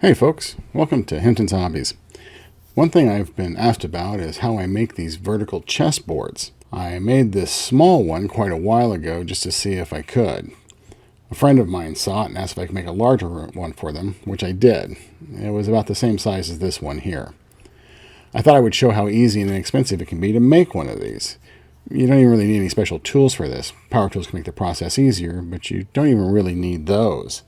Hey folks, welcome to Hinton's Hobbies. One thing I've been asked about is how I make these vertical chessboards. I made this small one quite a while ago just to see if I could. A friend of mine saw it and asked if I could make a larger one for them, which I did. It was about the same size as this one here. I thought I would show how easy and inexpensive it can be to make one of these. You don't even really need any special tools for this. Power tools can make the process easier, but you don't even really need those.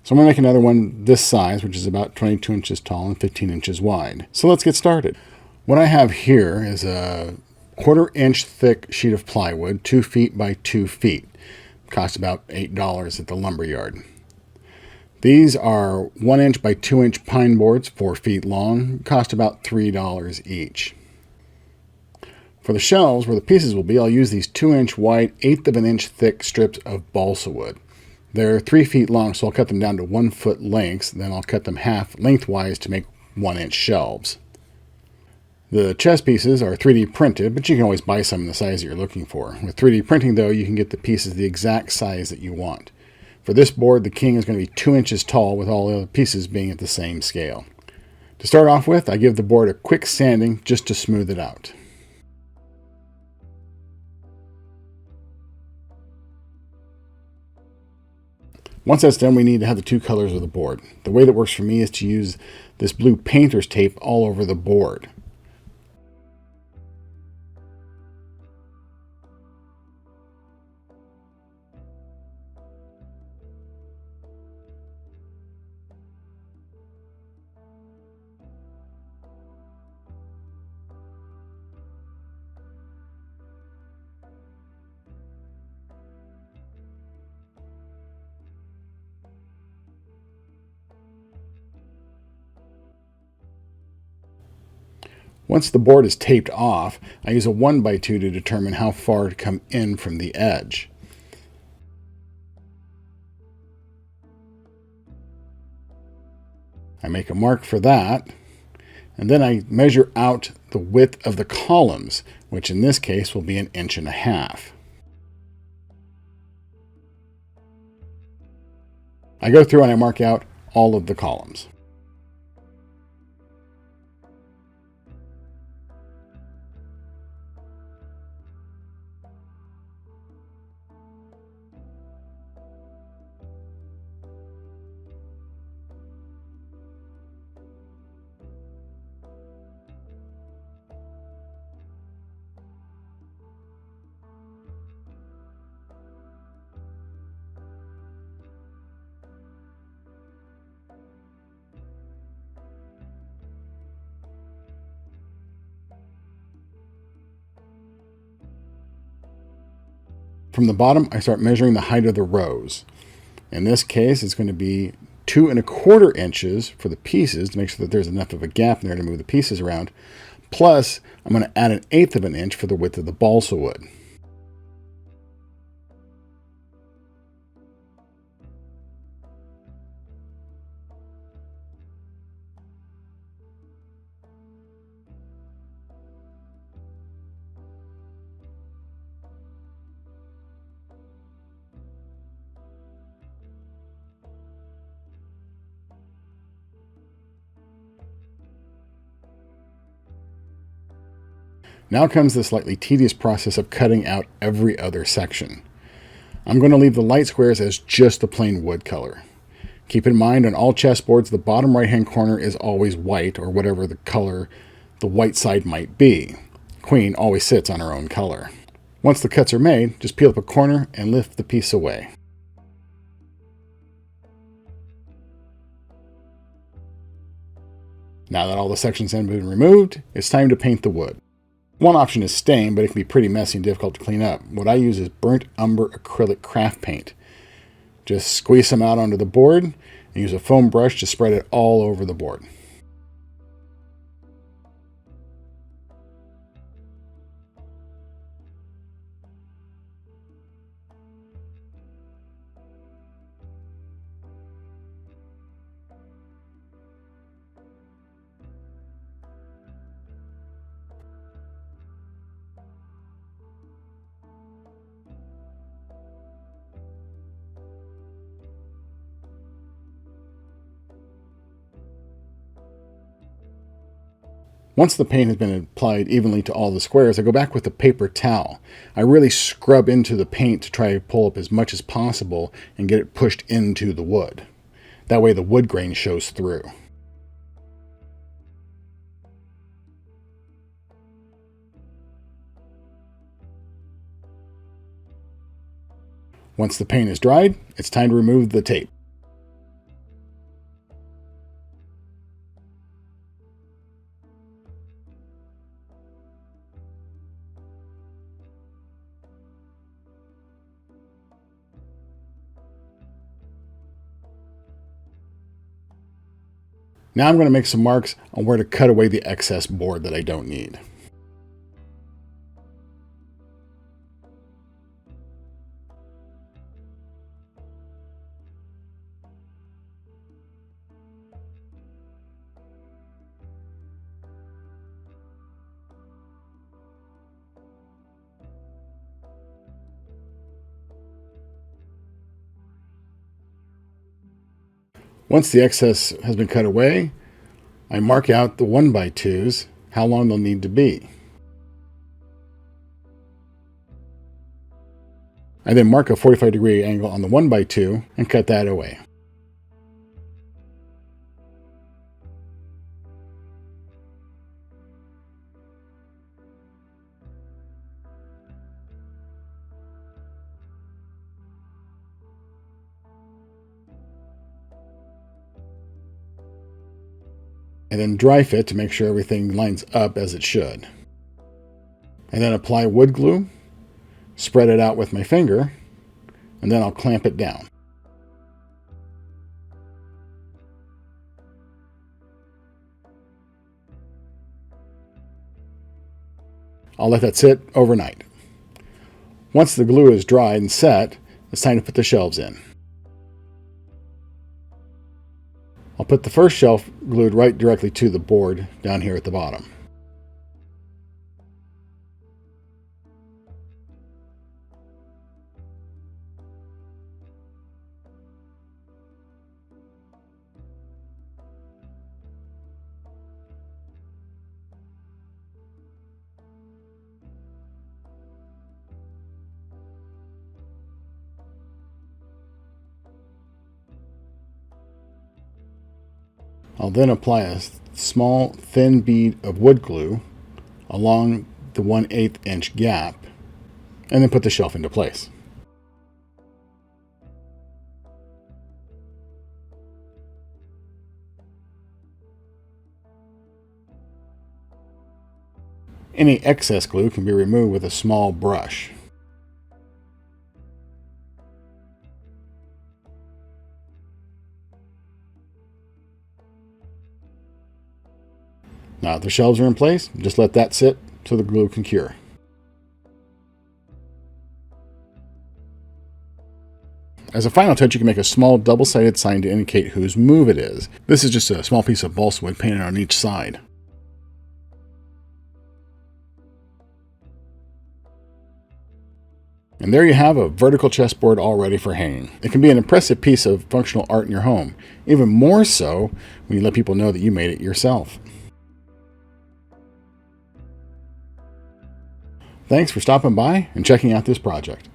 So I'm going to make another one this size, which is about 22 inches tall and 15 inches wide. So let's get started. What I have here is a 1/4 inch thick sheet of plywood, 2 feet by 2 feet. Costs about $8 at the lumber yard. These are 1 inch by 2 inch pine boards, 4 feet long, cost about $3 each. For the shelves where the pieces will be, I'll use these 2-inch wide, 1/8 of an inch thick strips of balsa wood. They're 3 feet long, so I'll cut them down to 1 foot lengths. Then I'll cut them half lengthwise to make 1-inch shelves. The chess pieces are 3D printed, but you can always buy some in the size that you're looking for. With 3D printing, though, you can get the pieces the exact size that you want. For this board, the king is going to be 2 inches tall, with all the other pieces being at the same scale. To start off with, I give the board a quick sanding just to smooth it out. Once that's done, we need to have the 2 colors of the board. The way that works for me is to use this blue painter's tape all over the board. Once the board is taped off, I use a 1x2 to determine how far to come in from the edge. I make a mark for that, and then I measure out the width of the columns, which in this case will be 1.5 inches. I go through and I mark out all of the columns. From the bottom, I start measuring the height of the rows. In this case, it's going to be 2¼ inches for the pieces to make sure that there's enough of a gap in there to move the pieces around. Plus, I'm going to add 1/8 of an inch for the width of the balsa wood. Now comes the slightly tedious process of cutting out every other section. I'm going to leave the light squares as just the plain wood color. Keep in mind, on all chessboards, the bottom right-hand corner is always white, or whatever the color the white side might be. Queen always sits on her own color. Once the cuts are made, just peel up a corner and lift the piece away. Now that all the sections have been removed, it's time to paint the wood. One option is stain, but it can be pretty messy and difficult to clean up. What I use is burnt umber acrylic craft paint. Just squeeze some out onto the board and use a foam brush to spread it all over the board. Once the paint has been applied evenly to all the squares, I go back with a paper towel. I really scrub into the paint to try to pull up as much as possible and get it pushed into the wood. That way the wood grain shows through. Once the paint is dried, it's time to remove the tape. Now I'm going to make some marks on where to cut away the excess board that I don't need. Once the excess has been cut away, I mark out the 1x2s, how long they'll need to be. I then mark a 45-degree angle on the 1x2 and cut that away. And then dry fit to make sure everything lines up as it should. And then apply wood glue, spread it out with my finger, and then I'll clamp it down. I'll let that sit overnight. Once the glue is dried and set, it's time to put the shelves in. I'll put the first shelf glued right directly to the board down here at the bottom. I'll then apply a small thin bead of wood glue along the 1/8 inch gap and then put the shelf into place. Any excess glue can be removed with a small brush. Now that the shelves are in place, just let that sit so the glue can cure. As a final touch, you can make a small double-sided sign to indicate whose move it is. This is just a small piece of balsa wood painted on each side. And there you have a vertical chessboard all ready for hanging. It can be an impressive piece of functional art in your home, even more so when you let people know that you made it yourself. Thanks for stopping by and checking out this project.